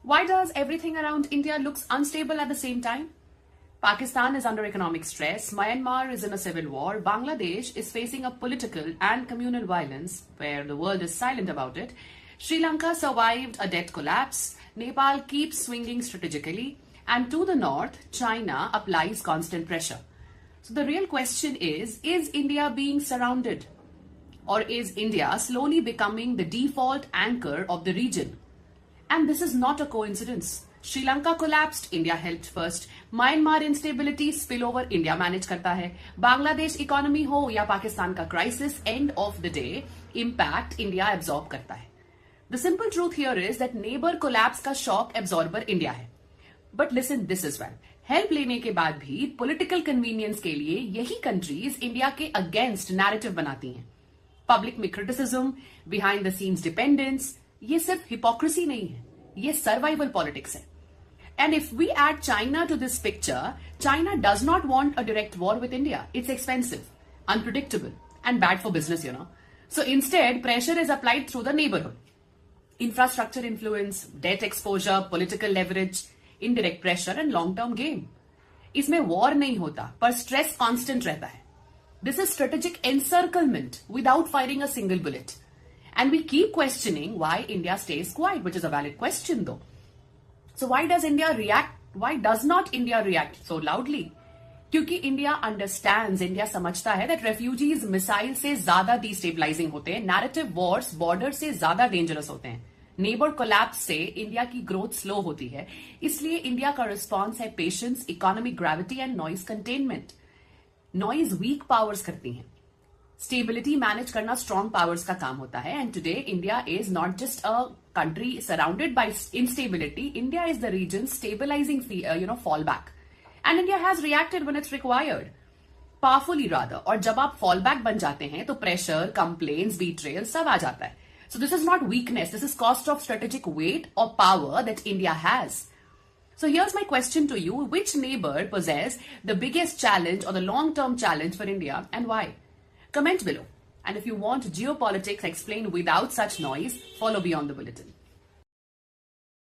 Why does everything around India looks unstable at the same time? Pakistan is under economic stress, Myanmar is in a civil war, Bangladesh is facing a political and communal violence where the world is silent about it, Sri Lanka survived a debt collapse, Nepal keeps swinging strategically, and to the north, China applies constant pressure. So the real question is India being surrounded? Or is India slowly becoming the default anchor of the region? And this is not a coincidence. Sri Lanka collapsed, India helped first. Myanmar instability, spillover, India manage करता है. Bangladesh economy हो या पाकिस्तान का crisis, end of the day, impact India absorb करता है. The simple truth here is that neighbor collapse का shock absorber India है. But listen this as well. Help लेने के बाद भी political convenience के लिए यही countries India के against narrative बनाती हैं. Public में criticism, behind the scenes dependence, ये सिर्फ hypocrisy नहीं है, ये survival politics है. And if we add China to this picture, China does not want a direct war with India. It's expensive, unpredictable, and bad for business, So instead, pressure is applied through the neighborhood. Infrastructure influence, debt exposure, political leverage, indirect pressure, and long-term game. इसमें war नहीं होता, पर stress constant रहता है. This is strategic encirclement without firing a single bullet. And we keep questioning why India stays quiet, which is a valid question though. So why does India react? Why does not India react so loudly? क्योंकि India understands, India समझता है that refugees missile से ज्यादा destabilizing होते हैं, narrative wars border से ज्यादा dangerous होते हैं, neighbor collapse से India की growth slow होती है, इसलिए India का response है patience, economic gravity and noise containment. Noise weak powers करती हैं. Stability manage करना strong powers का काम होता है. And today India is not just a country surrounded by instability. India is the region's stabilizing, fallback. And India has reacted when it's required. Powerfully rather. और जब आप fallback बन जाते हैं तो pressure, complaints, betrayal सब आ जाता है. So this is not weakness. This is cost of strategic weight or power that India has. So here's my question to you. Which neighbor possess the biggest challenge or the long-term challenge for India and why? Comment below. And if you want geopolitics explained without such noise, follow Beyond the Bulletin.